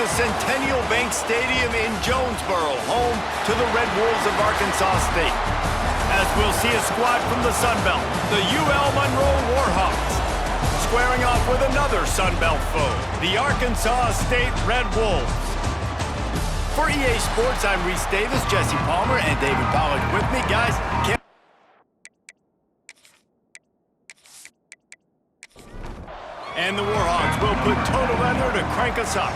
to Centennial Bank Stadium in Jonesboro, home to the Red Wolves of Arkansas State. As we'll see a squad from the Sun Belt, the UL Monroe Warhawks, squaring off with another Sun Belt foe, the Arkansas State Red Wolves. For EA Sports, I'm Reese Davis, Jesse Palmer, and David Pollack with me. Guys, and the Warhawks will put total leather to crank us up.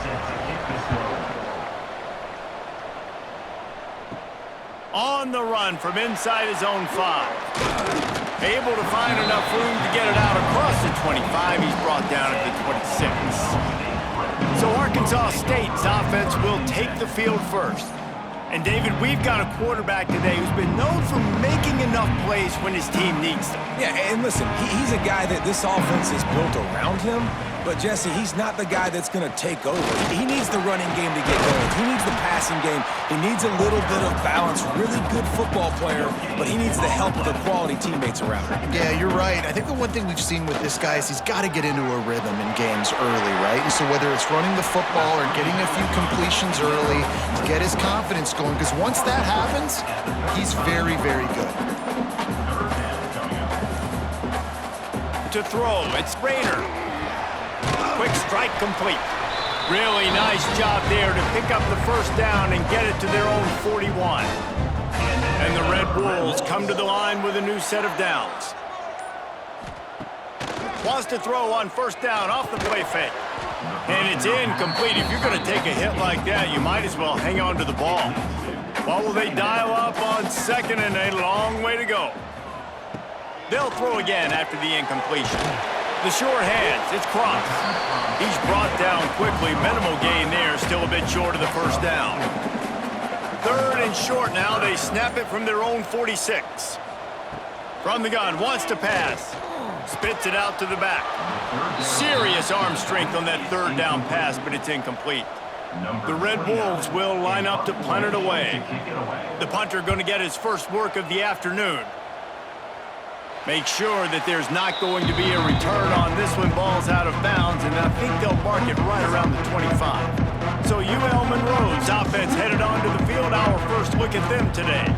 On the run from inside his own 5. Able to find enough room to get it out across the 25. He's brought down at the 26. So Arkansas State's offense will take the field first. And David, we've got a quarterback today who's been known for making enough plays when his team needs them. Yeah, and listen, he's a guy that this offense is built around him. But, Jesse, he's not the guy that's going to take over. He needs the running game to get going. He needs the passing game. He needs a little bit of balance. Really good football player, but he needs the help of the quality teammates around him. Yeah, you're right. I think the one thing we've seen with this guy is he's got to get into a rhythm in games early, right? And so whether it's running the football or getting a few completions early to get his confidence going, because once that happens, he's very, very good. To throw, it's Rayner. Quick strike complete. Really nice job there to pick up the first down and get it to their own 41. And the Red Wolves come to the line with a new set of downs. Wants to throw on first down off the play fake. And it's incomplete. If you're going to take a hit like that, you might as well hang on to the ball. Well, will they dial up on second and a long way to go? They'll throw again after the incompletion. The short hands, it's Cross. He's brought down quickly. Minimal gain there, still a bit short of the first down. Third and short now. They snap it from their own 46. From the gun, wants to pass. Spits it out to the back. Serious arm strength on that third down pass, but it's incomplete. The Red Wolves will line up to punt it away. The punter going to get his first work of the afternoon. Make sure that there's not going to be a return on this when ball's out of bounds, and I think they'll mark it right around the 25. So UL Monroe's offense headed onto the field. Our first look at them today.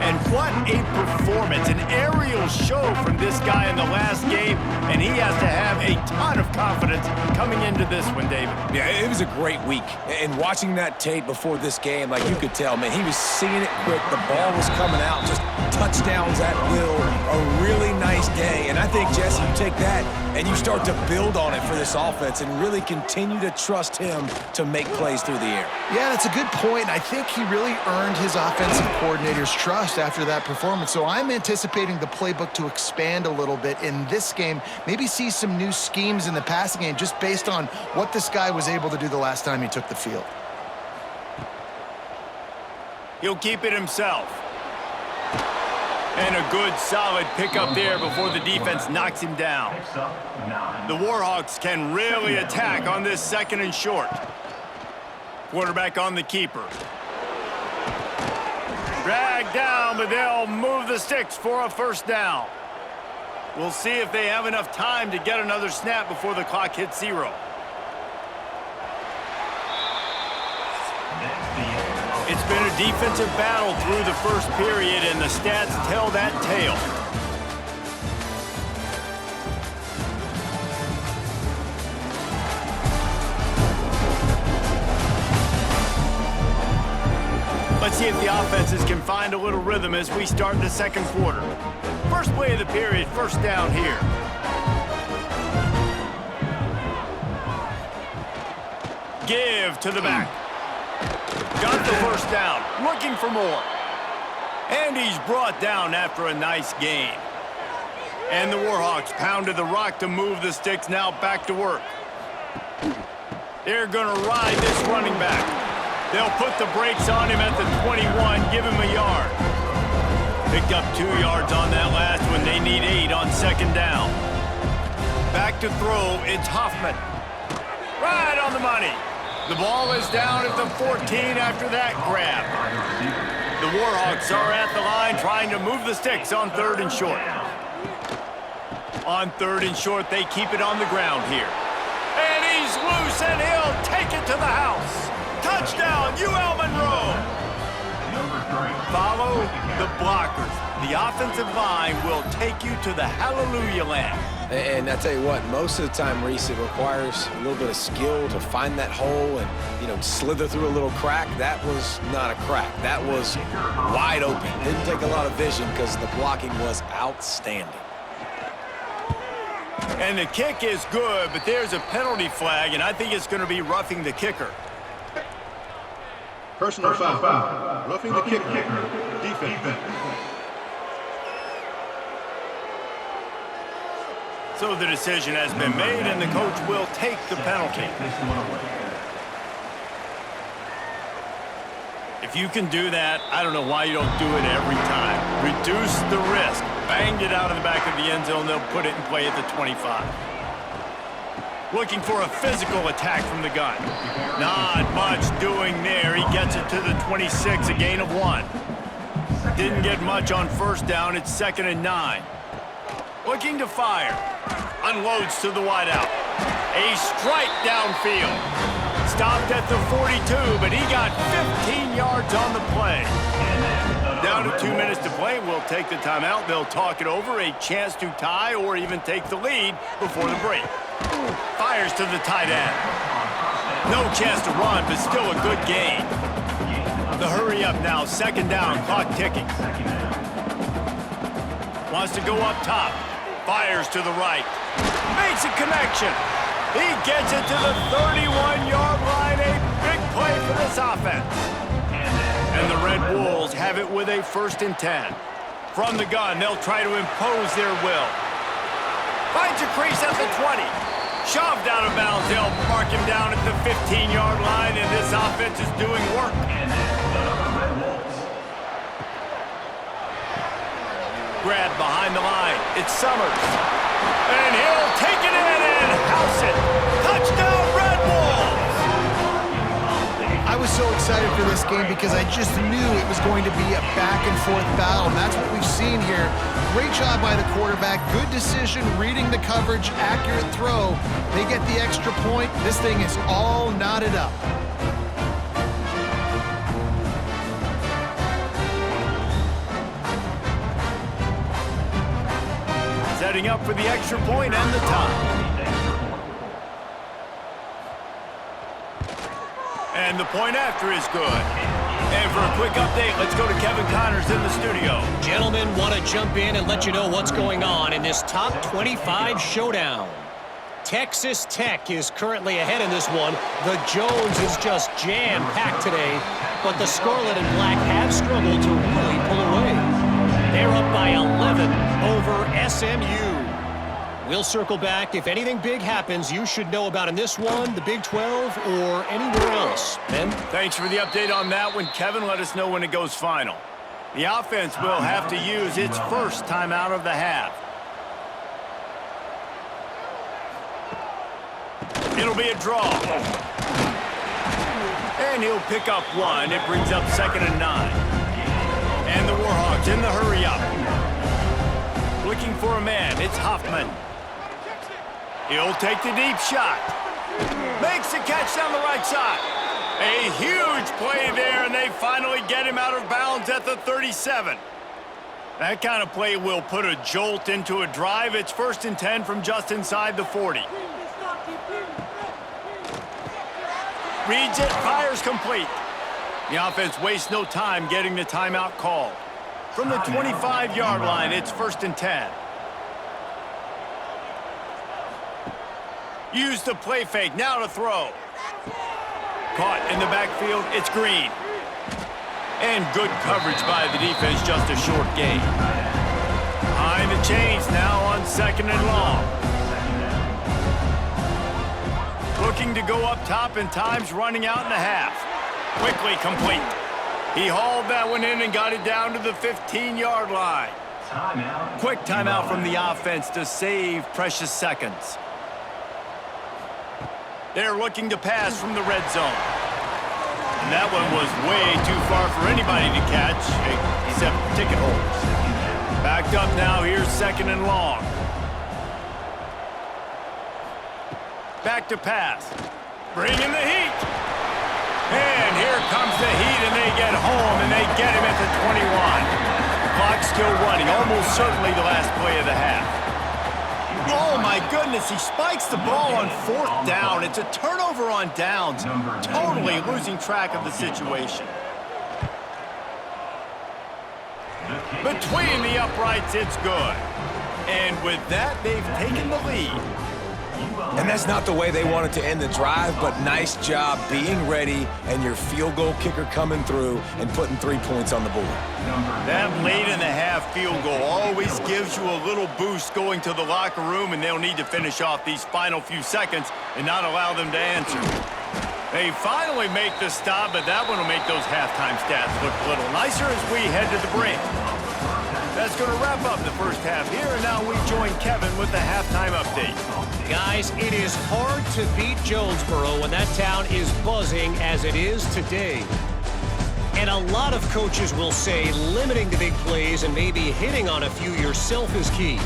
And what a performance, an aerial show from this guy in the last game, and he has to have a ton of confidence coming into this one, David. Yeah, it was a great week. And watching that tape before this game, like you could tell, man, he was seeing it quick. The ball was coming out, just touchdowns at will. A really nice day. And I think, Jesse, you take that and you start to build on it for this offense and really continue to trust him to make plays through the air. Yeah, that's a good point. I think he really earned his offensive coordinator's trust after that performance. So I'm anticipating the playbook to expand a little bit in this game, maybe see some new schemes in the passing game just based on what this guy was able to do the last time he took the field. He'll keep it himself. And a good, solid pickup there before the defense knocks him down. The Warhawks can really attack on this second and short. Quarterback on the keeper. Dragged down, but they'll move the sticks for a first down. We'll see if they have enough time to get another snap before the clock hits 0. It's been a defensive battle through the first period, and the stats tell that tale. Let's see if the offenses can find a little rhythm as we start the second quarter. First play of the period, first down here. Give to the back. Got the first down, looking for more. And he's brought down after a nice gain. And the Warhawks pounded the rock to move the sticks, now back to work. They're going to ride this running back. They'll put the brakes on him at the 21, give him a yard. Picked up 2 yards on that last one. They need 8 on second down. Back to throw, it's Hoffman. Right on the money. The ball is down at the 14 after that grab. The Warhawks are at the line trying to move the sticks on third and short. On third and short, they keep it on the ground here. And he's loose, and he'll take it to the house. Touchdown, UL Monroe! Follow the blockers. The offensive line will take you to the hallelujah land. And I tell you what, most of the time, Reese, it requires a little bit of skill to find that hole and, slither through a little crack. That was not a crack. That was wide open. Didn't take a lot of vision because the blocking was outstanding. And the kick is good, but there's a penalty flag, and I think it's going to be roughing the kicker. Personal foul. Roughing the kicker. Defense. So the decision has been made, and the coach will take the penalty. If you can do that, I don't know why you don't do it every time. Reduce the risk. Banged it out of the back of the end zone. They'll put it in play at the 25. Looking for a physical attack from the gun. Not much doing there. He gets it to the 26, a gain of 1. Didn't get much on first down. It's 2nd and 9. Looking to fire. Unloads to the wideout. A strike downfield. Stopped at the 42, but he got 15 yards on the play. Down to 2 minutes to play. We'll take the timeout. They'll talk it over. A chance to tie or even take the lead before the break. Fires to the tight end. No chance to run, but still a good gain. The hurry up now. 2nd down. Clock ticking. Wants to go up top. Fires to the right. Makes a connection. He gets it to the 31-yard line. A big play for this offense. And the Red Wolves have it with a 1st and 10. From the gun, they'll try to impose their will. Finds a crease at the 20. Shoved out of bounds. They'll mark him down at the 15-yard line, and this offense is doing work. Grab behind the line. It's Summers. And he'll take it in and house it. Touchdown, Red Wolves! I was so excited for this game because I just knew it was going to be a back-and-forth battle, and that's what we've seen here. Great job by the quarterback. Good decision, reading the coverage, accurate throw. They get the extra point. This thing is all knotted up. Setting up for the extra point and the tie. And the point after is good. And for a quick update, let's go to Kevin Connors in the studio. Gentlemen, want to jump in and let you know what's going on in this top 25 showdown. Texas Tech is currently ahead in this one. The Jones is just jam-packed today, but the Scarlet and Black have struggled to really pull away. They're up by 11 over SMU. We'll circle back. If anything big happens, you should know about in this one, the Big 12, or anywhere else. Ben? Thanks for the update on that one, Kevin. Let us know when it goes final. The offense will have to use its first timeout of the half. It'll be a draw. And he'll pick up 1. It brings up 2nd and 9. And the Warhawks in the hurry up. Looking for a man. It's Hoffman. He'll take the deep shot. Makes the catch down the right side. A huge play there, and they finally get him out of bounds at the 37. That kind of play will put a jolt into a drive. It's 1st and 10 from just inside the 40. Reads it, fires complete. The offense wastes no time getting the timeout called. From the 25-yard line, it's 1st and 10. Use the play fake, now to throw. Caught in the backfield, it's Green. And good coverage by the defense, just a short gain. Behind the chains now on 2nd and long. Looking to go up top, and time's running out in the half. Quickly complete. He hauled that one in and got it down to the 15-yard line. Quick timeout from the offense to save precious seconds. They're looking to pass from the red zone. And that one was way too far for anybody to catch, except ticket holders. Backed up now, here's 2nd and long. Back to pass. Bringing the heat. And they get home, and they get him at the 21. Clock still running, almost certainly the last play of the half. Oh, my goodness, he spikes the ball on 4th down. It's a turnover on downs, totally losing track of the situation. Between the uprights, it's good. And with that, they've taken the lead. And that's not the way they wanted to end the drive, but nice job being ready and your field goal kicker coming through and putting 3 points on the board. That late in the half field goal always gives you a little boost going to the locker room, and they'll need to finish off these final few seconds and not allow them to answer. They finally make the stop, but that one will make those halftime stats look a little nicer as we head to the break. That's going to wrap up the first half here, and now we join Kevin with the halftime update. Guys, it is hard to beat Jonesboro when that town is buzzing as it is today. And a lot of coaches will say limiting the big plays and maybe hitting on a few yourself is key.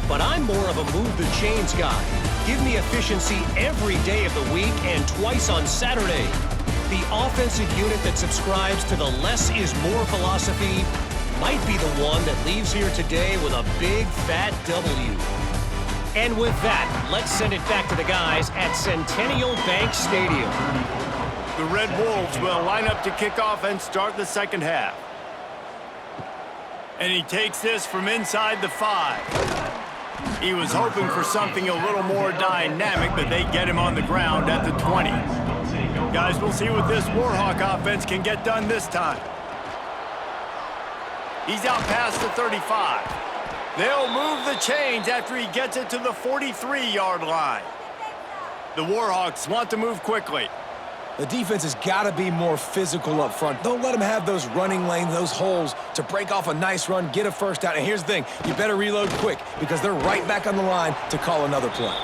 But I'm more of a move the chains guy. Give me efficiency every day of the week and twice on Saturday. The offensive unit that subscribes to the less is more philosophy might be the one that leaves here today with a big fat W. And with that, let's send it back to the guys at Centennial Bank Stadium. The Red Wolves will line up to kick off and start the second half. And he takes this from inside the 5. He was hoping for something a little more dynamic, but they get him on the ground at the 20. Guys, we'll see what this Warhawk offense can get done this time. He's out past the 35. They'll move the chains after he gets it to the 43-yard line. The Warhawks want to move quickly. The defense has got to be more physical up front. Don't let them have those running lanes, those holes to break off a nice run, get a first down. And here's the thing, you better reload quick because they're right back on the line to call another play.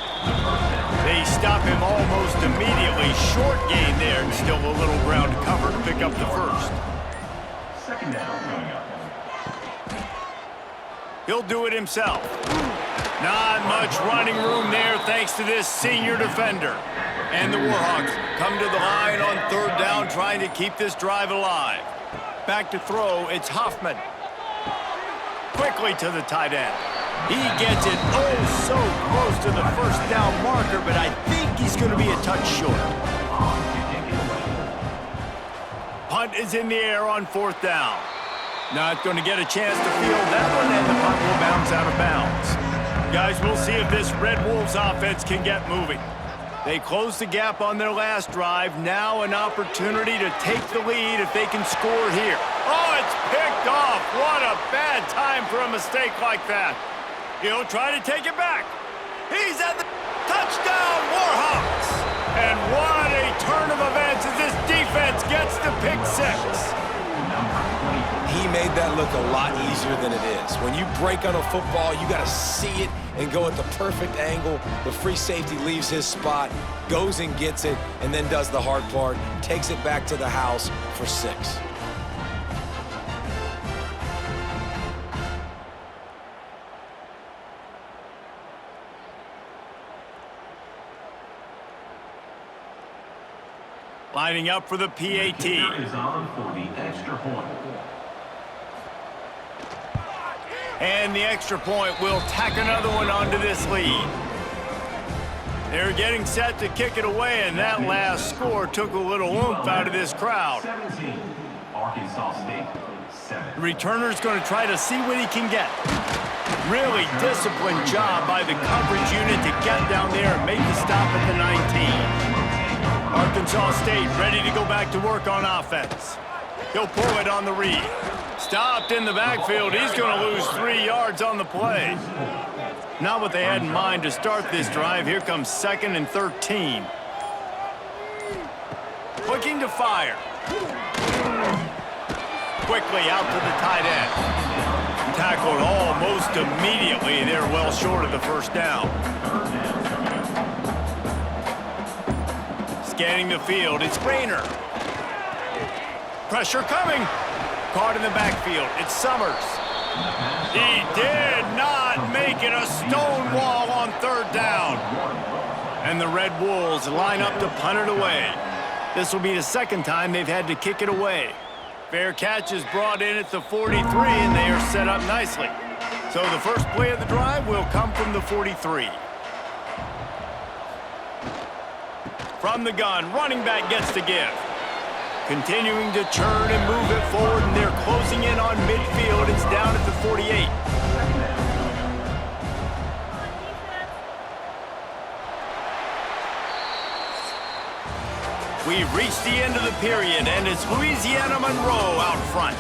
They stop him almost immediately. Short gain there and still a little ground to cover to pick up the first. Second down coming up. He'll do it himself. Not much running room there thanks to this senior defender. And the Warhawks come to the line on 3rd down trying to keep this drive alive. Back to throw, it's Hoffman. Quickly to the tight end. He gets it oh so close to the first down marker, but I think he's going to be a touch short. Punt is in the air on 4th down. Not going to get a chance to field that one, and the punt will bounce out of bounds. Guys, we'll see if this Red Wolves offense can get moving. They closed the gap on their last drive. Now an opportunity to take the lead if they can score here. Oh, it's picked off. What a bad time for a mistake like that. He'll try to take it back. He's at the touchdown, Warhawks. And what a turn of events as this defense gets the pick 6. He made that look a lot easier than it is. When you break on a football, you got to see it and go at the perfect angle. The free safety leaves his spot, goes and gets it, and then does the hard part, takes it back to the house for 6. Lining up for the PAT. Is on for the extra point. And the extra point will tack another one onto this lead. They're getting set to kick it away, and that last score took a little oomph out of this crowd. 17, Arkansas State, 7. The returner's going to try to see what he can get. Really disciplined job by the coverage unit to get down there and make the stop at the 19. Arkansas State ready to go back to work on offense. He'll pull it on the read. Stopped in the backfield. He's going to lose 3 yards on the play. Not what they had in mind to start this drive. Here comes 2nd and 13. Looking to fire. Quickly out to the tight end. Tackled almost immediately. They're well short of the first down. Scanning the field, it's Rayner. Pressure coming. Caught in the backfield, it's Summers. He did not make it, a stone wall on 3rd down. And the Red Wolves line up to punt it away. This will be the 2nd time they've had to kick it away. Fair catch is brought in at the 43, and they are set up nicely. So the first play of the drive will come from the 43. From the gun, running back gets to give. Continuing to churn and move it forward, and they're closing in on midfield. It's down at the 48. We've reached the end of the period, and it's Louisiana Monroe out front.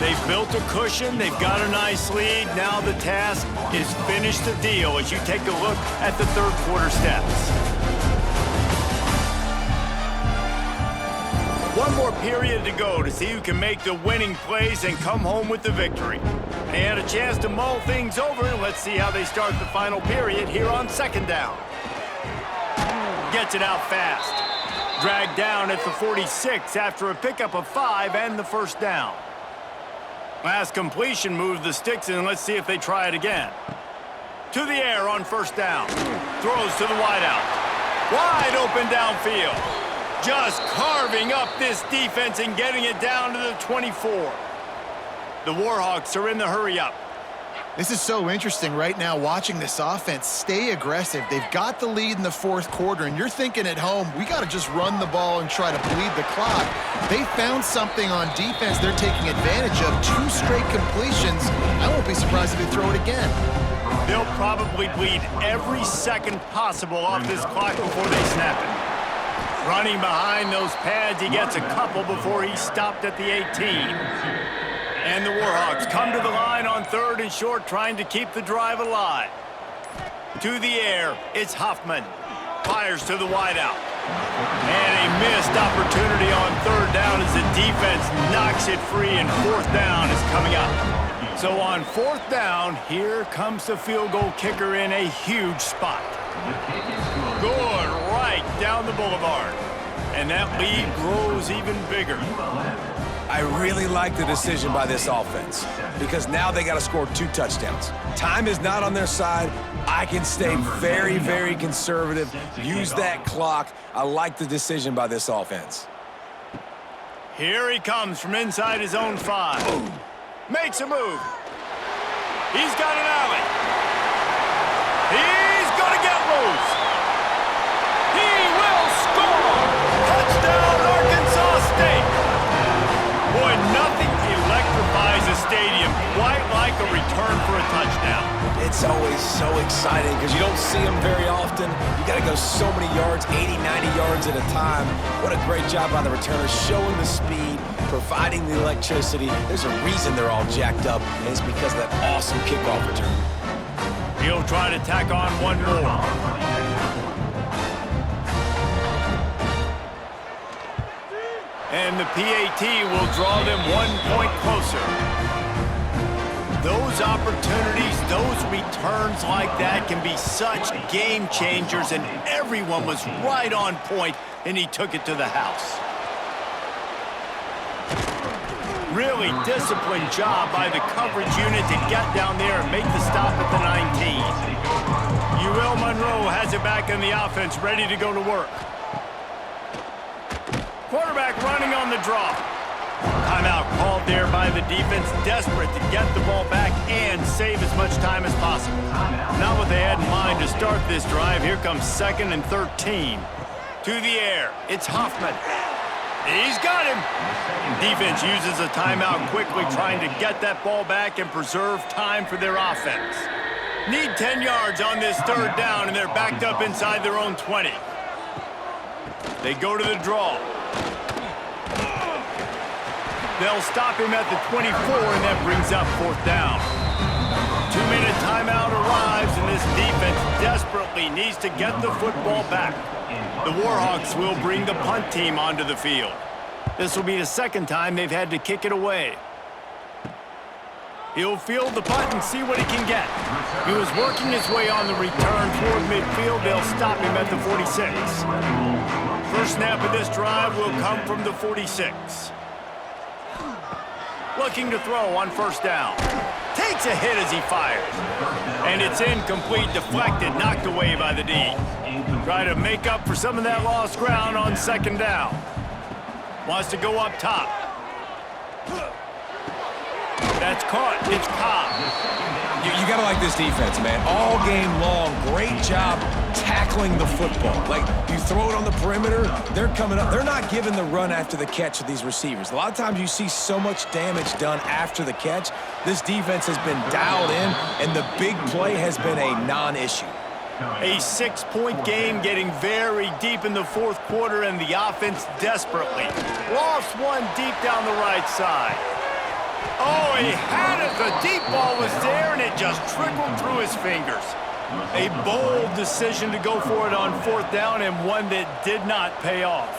They've built a cushion. They've got a nice lead. Now the task is finish the deal as you take a look at the third quarter stats. One more period to go to see who can make the winning plays and come home with the victory. They had a chance to mull things over, and let's see how they start the final period here on second down. Gets it out fast. Dragged down at the 46 after a pickup of 5 and the first down. Last completion moved the sticks, and let's see if they try it again. To the air on first down. Throws to the wideout. Wide open downfield. Just carving up this defense and getting it down to the 24. The Warhawks are in the hurry-up. This is so interesting right now, watching this offense stay aggressive. They've got the lead in the fourth quarter, and you're thinking at home, we got to just run the ball and try to bleed the clock. They found something on defense they're taking advantage of. 2 straight completions. I won't be surprised if they throw it again. They'll probably bleed every second possible off this clock before they snap it. Running behind those pads, he gets a couple before he's stopped at the 18. And the Warhawks come to the line on third and short, trying to keep the drive alive. To the air, it's Huffman. Fires to the wideout. And a missed opportunity on third down as the defense knocks it free, and fourth down is coming up. So on fourth down, here comes the field goal kicker in a huge spot. Good, right down the boulevard. And that lead grows even bigger. I really like the decision by this offense because now they got to score 2 touchdowns. Time is not on their side. I can stay very, very conservative, use that clock. I like the decision by this offense. Here he comes from inside his own 5. Makes a move. He's got an alley. He's going to get loose. He will score. Touchdown, Arkansas State. Boy, nothing electrifies a stadium quite like a return for a touchdown. It's always so exciting because you don't see them very often. You got to go so many yards, 80, 90 yards at a time. What a great job by the returners, showing the speed, providing the electricity. There's a reason they're all jacked up, and it's because of that awesome kickoff return. He'll try to tack on one more. And the PAT will draw them 1 point closer. Those opportunities, those returns like that can be such game changers, and everyone was right on point, and he took it to the house. Really disciplined job by the coverage unit to get down there and make the stop at the 19. UL Monroe has it back in the offense, ready to go to work. Quarterback running on the draw. Timeout called there by the defense, desperate to get the ball back and save as much time as possible. Not what they had in mind to start this drive. Here comes 2nd and 13. To the air, it's Huffman. He's got him. Defense uses a timeout quickly, trying to get that ball back and preserve time for their offense. Need 10 yards on this third down, and they're backed up inside their own 20. They go to the draw. They'll stop him at the 24, and that brings up fourth down. 2-minute timeout arrives, and this defense desperately needs to get the football back. The Warhawks will bring the punt team onto the field. This will be the second time they've had to kick it away. He'll field the punt and see what he can get. He was working his way on the return toward midfield. They'll stop him at the 46. First snap of this drive will come from the 46. Looking to throw on first down. Takes a hit as he fires. And it's incomplete, deflected, knocked away by the D. Try to make up for some of that lost ground on second down. Wants to go up top. That's caught. It's Cobb. You got to like this defense, man. All game long, great job tackling the football. Like, you throw it on the perimeter, they're coming up. They're not giving the run after the catch to these receivers. A lot of times you see so much damage done after the catch. This defense has been dialed in, and the big play has been a non-issue. A 6-point game getting very deep in the fourth quarter, and the offense desperately lost one deep down the right side. Oh, he had it. The deep ball was there, and it just trickled through his fingers. A bold decision to go for it on fourth down, and one that did not pay off.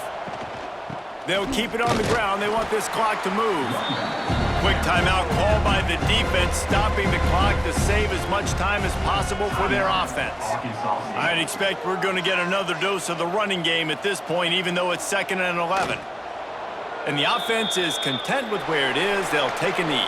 They'll keep it on the ground. They want this clock to move. Quick timeout called by the defense, stopping the clock to save as much time as possible for their offense. I'd expect we're going to get another dose of the running game at this point, even though it's 2nd and 11. And the offense is content with where it is. They'll take a knee.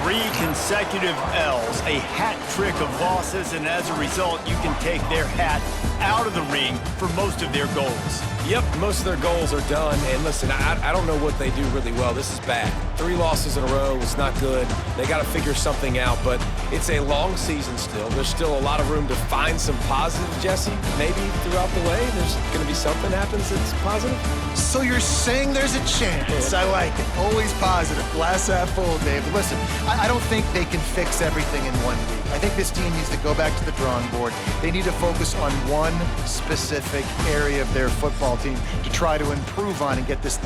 3 consecutive L's, a hat trick of losses, and as a result, you can take their hat out of the ring for most of their goals. Yep, most of their goals are done. And listen, I don't know what they do really well. This is bad. 3 losses in a row was not good. They got to figure something out, but it's a long season still. There's still a lot of room to find some positives, Jesse. Maybe throughout the way, there's going to be something happens that's positive. So you're saying there's a chance. I like it. Always positive. Glass half full, Dave. But listen, I don't think they can fix everything in 1 week. I think this team needs to go back to the drawing board. They need to focus on one specific area of their football team to try to improve on and get this thing